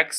x।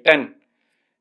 10।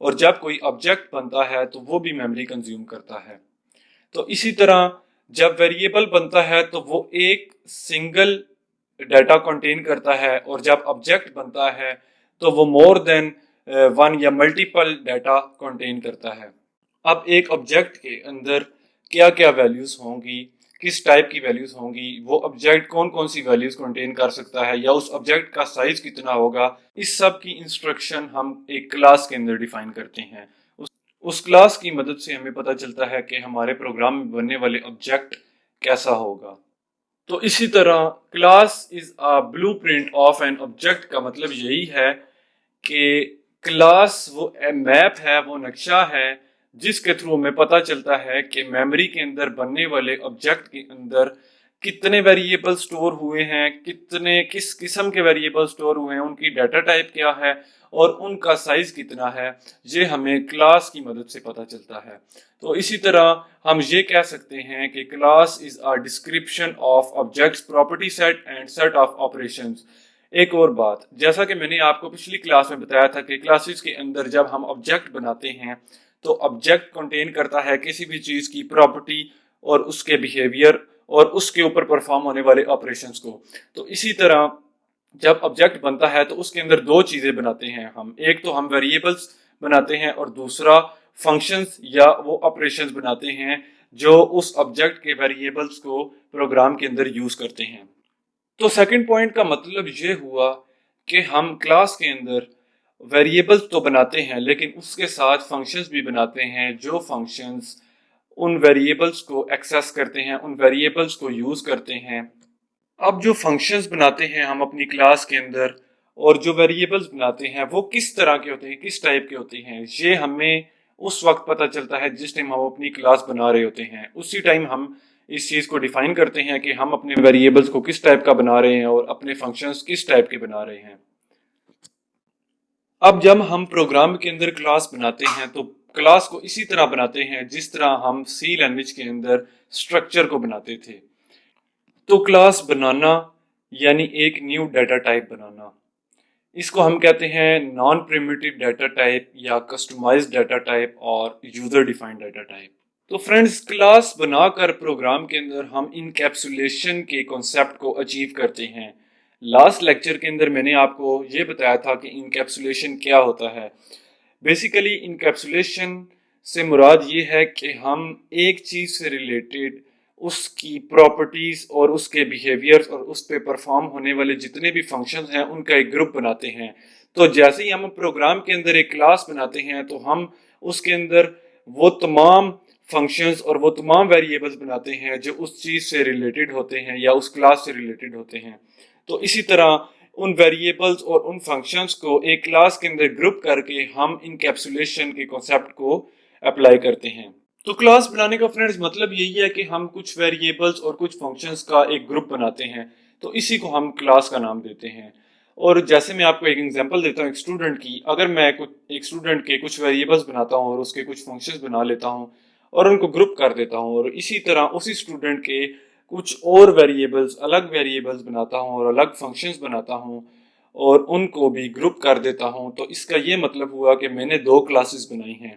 اور جب کوئی آبجیکٹ بنتا ہے تو وہ بھی میموری کنزیوم کرتا ہے. تو اسی طرح جب ویریبل بنتا ہے تو وہ ایک سنگل ڈیٹا کنٹین کرتا ہے، اور جب آبجیکٹ بنتا ہے تو وہ مور دین ون یا ملٹیپل ڈیٹا کنٹین کرتا ہے. اب ایک آبجیکٹ کے اندر کیا کیا ویلیوز ہوں گی، کس ٹائپ کی ویلیوز ہوں گی، وہ آبجیکٹ کون کون سی ویلیوز کنٹین کر سکتا ہے، یا اس آبجیکٹ کا سائز کتنا ہوگا، اس سب کی انسٹرکشن ہم ایک کلاس کے اندر ڈیفائن کرتے ہیں. اس کلاس کی مدد سے ہمیں پتہ چلتا ہے کہ ہمارے پروگرام میں بننے والے آبجیکٹ کیسا ہوگا. تو اسی طرح class is a blueprint of an object کا مطلب یہی ہے کہ کلاس وہ میپ ہے، وہ نقشہ ہے جس کے تھرو ہمیں پتہ چلتا ہے کہ میموری کے اندر بننے والے آبجیکٹ کے اندر کتنے ویریبل سٹور ہوئے ہیں، کس قسم کے ویریبل سٹور ہوئے ہیں، ان کی ڈیٹا ٹائپ کیا ہے اور ان کا سائز کتنا ہے. یہ ہمیں کلاس کی مدد سے پتہ چلتا ہے. تو اسی طرح ہم یہ کہہ سکتے ہیں کہ class is a description of objects property set and set of operations. ایک اور بات، جیسا کہ میں نے آپ کو پچھلی کلاس میں بتایا تھا کہ کلاسز کے اندر جب ہم آبجیکٹ بناتے ہیں تو آبجیکٹ کنٹین کرتا ہے کسی بھی چیز کی پراپرٹی اور اس کے بیہیویئر اور اس کے اوپر پرفارم ہونے والے آپریشنز کو. تو اسی طرح جب آبجیکٹ بنتا ہے تو اس کے اندر دو چیزیں بناتے ہیں ہم، ایک تو ہم ویریبلز بناتے ہیں اور دوسرا فنکشنز یا وہ آپریشنز بناتے ہیں جو اس آبجیکٹ کے ویریبلز کو پروگرام کے اندر یوز کرتے ہیں. تو سیکنڈ پوائنٹ کا مطلب یہ ہوا کہ ہم کلاس کے اندر ویریبلز تو بناتے ہیں لیکن اس کے ساتھ فنکشنز بھی بناتے ہیں، جو فنکشنز ان ویریبلز کو ایکسیس کرتے ہیں، ان ویریبلز کو یوز کرتے ہیں. اب جو فنکشنز بناتے ہیں ہم اپنی کلاس کے اندر اور جو ویریبلز بناتے ہیں وہ کس طرح کے ہوتے ہیں، کس ٹائپ کے ہوتے ہیں، یہ ہمیں اس وقت پتہ چلتا ہے جس ٹائم ہم اپنی کلاس بنا رہے ہوتے ہیں. اسی ٹائم ہم اس چیز کو ڈیفائن کرتے ہیں کہ ہم اپنے ویریبلز کو کس ٹائپ کا بنا رہے ہیں اور اپنے فنکشنز کس ٹائپ کے بنا رہے ہیں. اب جب ہم پروگرام کے اندر کلاس بناتے ہیں تو کلاس کو اسی طرح بناتے ہیں جس طرح ہم سی لینگویج کے اندر اسٹرکچر کو بناتے تھے. تو کلاس بنانا یعنی ایک نیو ڈیٹا ٹائپ بنانا، اس کو ہم کہتے ہیں نان پریمیٹیو ڈیٹا ٹائپ یا کسٹمائز ڈیٹا ٹائپ اور یوزر ڈیفائنڈ ڈیٹا ٹائپ. تو فرینڈز، کلاس بنا کر پروگرام کے اندر ہم انکیپسولیشن کے کنسیپٹ کو اچیو کرتے ہیں. لاسٹ لیکچر کے اندر میں نے آپ کو یہ بتایا تھا کہ انکیپسولیشن کیا ہوتا ہے. بیسیکلی انکیپسولیشن سے مراد یہ ہے کہ ہم ایک چیز سے ریلیٹڈ اس کی پراپرٹیز اور اس کے بیہیویئرز اور اس پہ پرفارم ہونے والے جتنے بھی فنکشنز ہیں ان کا ایک گروپ بناتے ہیں. تو جیسے ہی ہم پروگرام کے اندر ایک کلاس بناتے ہیں تو ہم اس کے اندر وہ تمام فنکشنز اور وہ تمام ویریبلز بناتے ہیں جو اس چیز سے ریلیٹڈ ہوتے ہیں یا اس کلاس سے ریلیٹڈ ہوتے ہیں. تو اسی طرح ان ویریبلز اور ان فنکشنز کو ایک کلاس کے اندر گروپ کر کے ہم انکیپسولیشن کے کنسیپٹ کو اپلائی کرتے ہیں. تو کلاس بنانے کا فرینڈز مطلب یہی ہے کہ ہم کچھ ویریبلز اور کچھ فنکشنز کا ایک گروپ بناتے ہیں، تو اسی کو ہم کلاس کا نام دیتے ہیں. اور جیسے میں آپ کو ایک ایگزامپل دیتا ہوں ایک اسٹوڈنٹ کی، اگر میں ایک اسٹوڈنٹ کے کچھ ویریبلز بناتا ہوں اور اس کے کچھ فنکشنز بنا لیتا ہوں اور ان کو گروپ کر دیتا ہوں، اور اسی طرح اسی اسٹوڈنٹ کے کچھ اور الگ ویریبلز بناتا ہوں اور الگ فنکشنز بناتا ہوں اور ان کو بھی گروپ کر دیتا ہوں، تو اس کا یہ مطلب ہوا کہ میں نے دو کلاسز بنائی ہیں.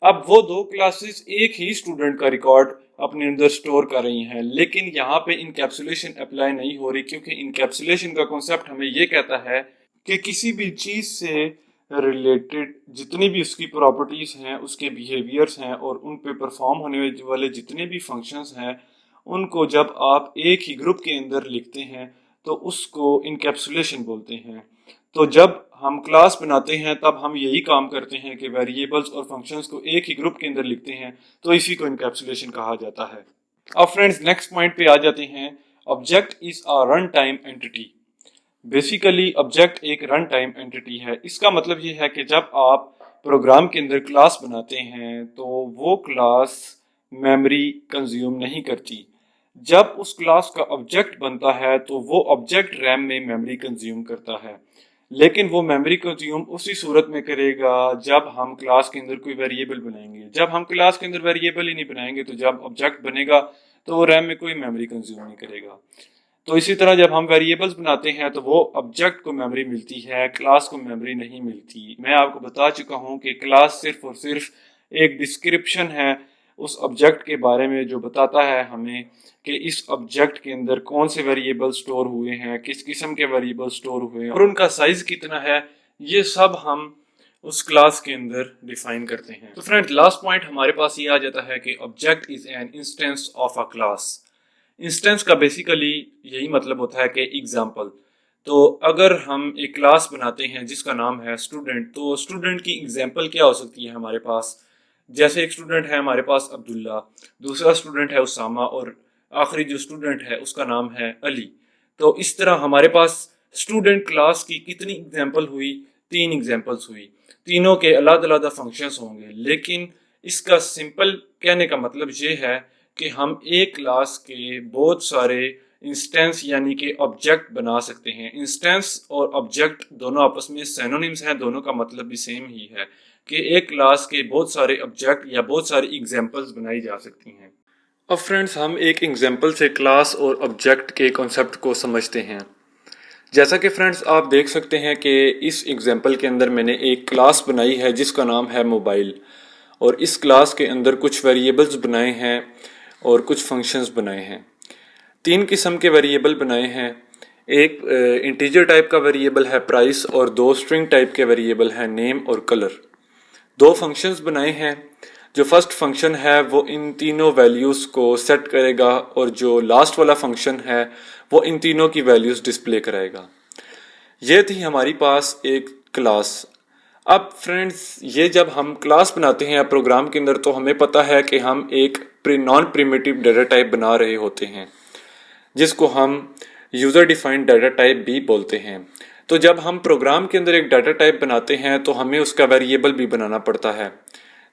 اب وہ دو کلاسز ایک ہی اسٹوڈنٹ کا ریکارڈ اپنے اندر سٹور کر رہی ہیں، لیکن یہاں پہ انکیپسولیشن اپلائی نہیں ہو رہی، کیونکہ انکیپسولیشن کا کنسیپٹ ہمیں یہ کہتا ہے کہ کسی بھی چیز سے ریلیٹڈ جتنی بھی اس کی پراپرٹیز ہیں، اس کے بیہیویئرز ہیں اور ان پہ پرفارم ہونے والے جتنے بھی فنکشنز ہیں، ان کو جب آپ ایک ہی گروپ کے اندر لکھتے ہیں تو اس کو انکیپسولیشن بولتے ہیں. تو جب ہم کلاس بناتے ہیں تب ہم یہی کام کرتے ہیں کہ ویریبلز اور فنکشنز کو ایک ہی گروپ کے اندر لکھتے ہیں، تو اسی کو انکیپسولیشن کہا جاتا ہے. اب فرینڈز نیکسٹ پوائنٹ پہ آ جاتے ہیں. Object is a run time entity. Basically object ایک رن ٹائم اینٹی ہے. اس کا مطلب یہ ہے کہ جب آپ پروگرام کے اندر کلاس بناتے ہیں تو وہ کلاس میموری کنزیوم نہیں کرتی. جب اس کلاس کا آبجیکٹ بنتا ہے تو وہ آبجیکٹ ریم میں میموری کنزیوم کرتا ہے، لیکن وہ میموری کنزیوم اسی صورت میں کرے گا جب ہم کلاس کے اندر کوئی ویریبل بنائیں گے. جب ہم کلاس کے اندر ویریبل ہی نہیں بنائیں گے تو جب آبجیکٹ بنے گا تو وہ ریم میں کوئی میموری کنزیوم نہیں کرے گا. تو اسی طرح جب ہم ویریبلز بناتے ہیں تو وہ آبجیکٹ کو میموری ملتی ہے، کلاس کو میموری نہیں ملتی۔ میں آپ کو بتا چکا ہوں کہ کلاس صرف اور صرف ایک ڈسکرپشن ہے اس آبجیکٹ کے بارے میں، جو بتاتا ہے ہمیں کہ اس آبجیکٹ کے اندر کون سے ویریبل سٹور ہوئے ہیں، کس قسم کے ویریبل سٹور ہوئے ہیں اور ان کا سائز کتنا ہے، یہ سب ہم اس کلاس کے اندر ڈیفائن کرتے ہیں۔ تو فرینڈ، لاسٹ پوائنٹ ہمارے پاس یہ آ جاتا ہے کہ object is an instance of a class. Instance کا بیسیکلی یہی مطلب ہوتا ہے کہ ایگزامپل۔ تو اگر ہم ایک کلاس بناتے ہیں جس کا نام ہے اسٹوڈنٹ، تو اسٹوڈنٹ کی ایگزامپل کیا ہو سکتی ہے ہمارے پاس؟ جیسے ایک اسٹوڈنٹ ہے ہمارے پاس عبداللہ، دوسرا اسٹوڈنٹ ہے اسامہ، اور آخری جو اسٹوڈنٹ ہے اس کا نام ہے علی۔ تو اس طرح ہمارے پاس اسٹوڈنٹ کلاس کی کتنی ایگزامپل ہوئی؟ 3 ایگزامپلس ہوئی۔ تینوں کے علیحدہ علیحدہ فنکشنز ہوں گے، لیکن اس کا سمپل کہنے کا مطلب یہ ہے کہ ہم ایک کلاس کے بہت سارے انسٹنس یعنی کہ آبجیکٹ بنا سکتے ہیں۔ انسٹنس اور آبجیکٹ دونوں آپس میں سینونیمز ہیں، دونوں کا مطلب بھی سیم ہی ہے کہ ایک کلاس کے بہت سارے آبجیکٹ یا بہت ساری ایگزامپلز بنائی جا سکتی ہیں۔ اب فرینڈز، ہم ایک ایگزامپل سے کلاس اور آبجیکٹ کے کنسیپٹ کو سمجھتے ہیں۔ جیسا کہ فرینڈز آپ دیکھ سکتے ہیں کہ اس ایگزامپل کے اندر میں نے ایک کلاس بنائی ہے جس کا نام ہے موبائل، اور اس کلاس کے اندر کچھ ویریبلز بنائے ہیں اور کچھ فنکشنز بنائے ہیں۔ 3 قسم کے ویریبل بنائے ہیں، ایک انٹیجر ٹائپ کا ویریبل ہے پرائس، اور 2 اسٹرنگ ٹائپ کے ویریبل ہیں نیم اور کلر۔ 2 فنکشنز بنائے ہیں، جو فرسٹ فنکشن ہے وہ ان تینوں ویلیوز کو سیٹ کرے گا، اور جو لاسٹ والا فنکشن ہے وہ ان تینوں کی ویلیوز ڈسپلے کرائے گا۔ یہ تھی ہماری پاس ایک کلاس۔ اب فرینڈز، یہ جب ہم کلاس بناتے ہیں پروگرام کے اندر تو ہمیں پتہ ہے کہ ہم ایک نان پریمیٹیو ڈیٹا ٹائپ بنا رہے ہوتے ہیں، جس کو ہم یوزر ڈیفائنڈ ڈیٹا ٹائپ بھی بولتے ہیں۔ تو جب ہم پروگرام کے اندر ایک ڈیٹا ٹائپ بناتے ہیں تو ہمیں اس کا ویریبل بھی بنانا پڑتا ہے۔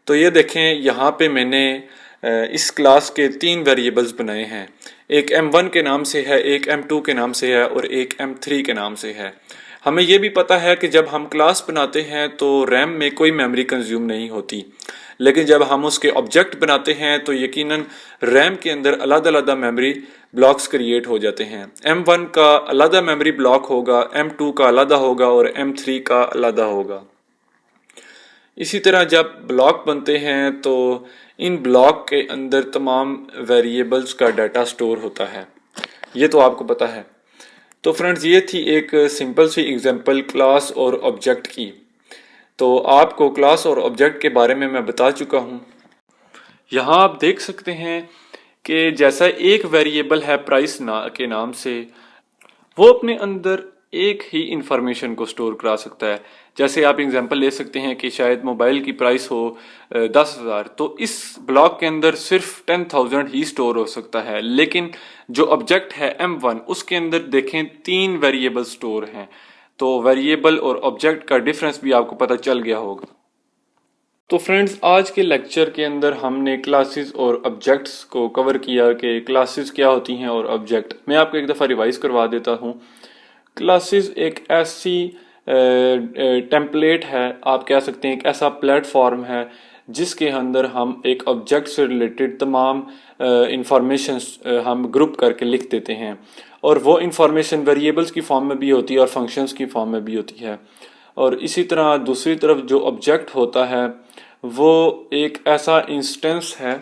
تو یہ دیکھیں، یہاں پہ میں نے اس کلاس کے 3 ویریبلز بنائے ہیں، ایک M1 کے نام سے ہے، ایک M2 کے نام سے ہے، اور ایک M3 کے نام سے ہے۔ ہمیں یہ بھی پتہ ہے کہ جب ہم کلاس بناتے ہیں تو ریم میں کوئی میموری کنزیوم نہیں ہوتی، لیکن جب ہم اس کے آبجیکٹ بناتے ہیں تو یقیناً ریم کے اندر علیحدہ علیحدہ میموری بلاکس کریٹ ہو جاتے ہیں۔ M1 کا علیحدہ میموری بلاک ہوگا، M2 کا علیحدہ ہوگا، اور M3 کا علیحدہ ہوگا۔ اسی طرح جب بلاک بنتے ہیں تو ان بلاک کے اندر تمام ویریبلز کا ڈیٹا سٹور ہوتا ہے، یہ تو آپ کو پتہ ہے۔ تو فرینڈز، یہ تھی ایک سمپل سی ایگزامپل کلاس اور آبجیکٹ کی۔ تو آپ کو کلاس اور آبجیکٹ کے بارے میں بتا چکا ہوں۔ یہاں آپ دیکھ سکتے ہیں کہ جیسا ایک ویریبل ہے پرائس کے نام سے، وہ اپنے اندر ایک ہی انفارمیشن کو سٹور کرا سکتا ہے۔ جیسے آپ ایگزامپل لے سکتے ہیں کہ شاید موبائل کی پرائس ہو 10,000، تو اس بلاک کے اندر صرف 10,000 ہی سٹور ہو سکتا ہے، لیکن جو آبجیکٹ ہے M1 اس کے اندر دیکھیں 3 ویریبل سٹور ہیں۔ تو ویریبل اور آبجیکٹ کا ڈیفرنس بھی آپ کو پتہ چل گیا ہوگا۔ تو فرینڈز، آج کے لیکچر کے اندر ہم نے کلاسز اور آبجیکٹس کو کور کیا کہ کلاسز کیا ہوتی ہیں اور آبجیکٹ۔ میں آپ کو ایک دفعہ ریوائز کروا دیتا ہوں۔ کلاسز ایک ایسی ٹیمپلیٹ ہے، آپ کہہ سکتے ہیں ایک ایسا پلیٹ فارم ہے جس کے اندر ہم ایک آبجیکٹ سے ریلیٹڈ تمام انفارمیشنز ہم گروپ کر کے لکھ دیتے ہیں، اور وہ انفارمیشن ویریبلز کی فارم میں بھی ہوتی ہے اور فنکشنز کی فارم میں بھی ہوتی ہے۔ اور اسی طرح دوسری طرف جو آبجیکٹ ہوتا ہے وہ ایک ایسا انسٹنس ہے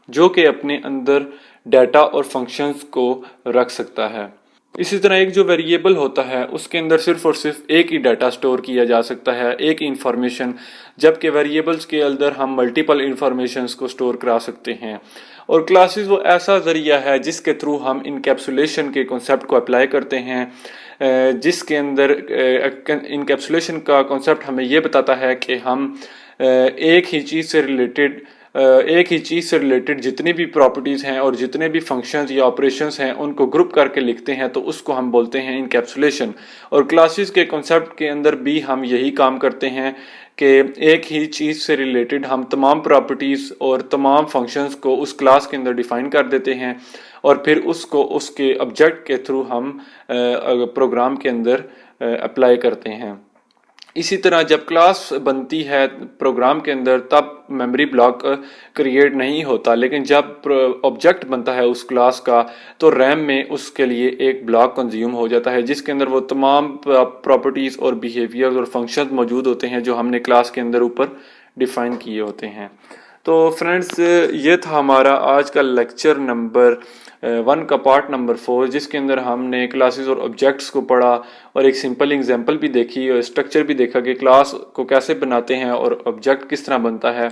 جو کہ اپنے اندر ڈیٹا اور فنکشنز کو رکھ سکتا ہے۔ اسی طرح ایک جو ویریبل ہوتا ہے اس کے اندر صرف اور صرف ایک ہی ڈیٹا سٹور کیا جا سکتا ہے، ایک انفارمیشن، جبکہ ویریبلز کے اندر ہم ملٹیپل انفارمیشنز کو سٹور کرا سکتے ہیں۔ اور کلاسز وہ ایسا ذریعہ ہے جس کے تھرو ہم انکیپسولیشن کے کنسیپٹ کو اپلائی کرتے ہیں، جس کے اندر انکیپسولیشن کا کنسیپٹ ہمیں یہ بتاتا ہے کہ ہم ایک ہی چیز سے ریلیٹڈ جتنی بھی پراپرٹیز ہیں اور جتنے بھی فنکشنز یا آپریشنز ہیں ان کو گروپ کر کے لکھتے ہیں، تو اس کو ہم بولتے ہیں انکیپسولیشن۔ اور کلاسز کے کنسیپٹ کے اندر بھی ہم یہی کام کرتے ہیں کہ ایک ہی چیز سے ریلیٹڈ ہم تمام پراپرٹیز اور تمام فنکشنز کو اس کلاس کے اندر ڈیفائن کر دیتے ہیں، اور پھر اس کو اس کے آبجیکٹ کے تھرو ہم پروگرام کے اندر اپلائی کرتے ہیں۔ اسی طرح جب کلاس بنتی ہے پروگرام کے اندر تب میموری بلاک کریٹ نہیں ہوتا، لیکن جب آبجیکٹ بنتا ہے اس کلاس کا تو ریم میں اس کے لیے ایک بلاک کنزیوم ہو جاتا ہے جس کے اندر وہ تمام پراپرٹیز اور بیہیویئر اور فنکشن موجود ہوتے ہیں جو ہم نے کلاس کے اندر اوپر ڈیفائن کیے ہوتے ہیں۔ تو فرینڈز یہ تھا ہمارا آج کا لیکچر نمبر 1 کا پارٹ نمبر 4، جس کے اندر ہم نے کلاسز اور آبجیکٹس کو پڑھا اور ایک سمپل ایگزامپل بھی دیکھی اور اسٹرکچر بھی دیکھا کہ کلاس کو کیسے بناتے ہیں اور آبجیکٹ کس طرح بنتا ہے۔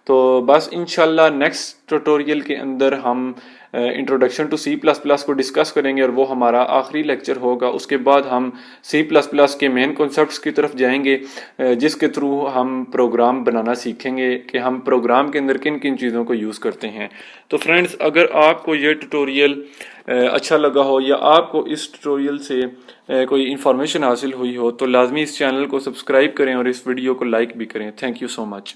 تو بس انشاءاللہ نیکسٹ ٹیوٹوریل کے اندر ہم introduction to C plus plus کو ڈسکس کریں گے اور وہ ہمارا آخری لیکچر ہوگا۔ اس کے بعد ہم سی پلس پلس کے مین کنسیپٹس کی طرف جائیں گے جس کے تھرو ہم پروگرام بنانا سیکھیں گے کہ ہم پروگرام کے اندر کن کن چیزوں کو یوز کرتے ہیں۔ تو فرینڈز اگر آپ کو یہ ٹیوٹوریل اچھا لگا ہو یا آپ کو اس ٹیوٹوریل سے کوئی انفارمیشن حاصل ہوئی ہو تو لازمی اس چینل کو سبسکرائب کریں اور اس ویڈیو کو لائک بھی کریں۔ Thank you so much.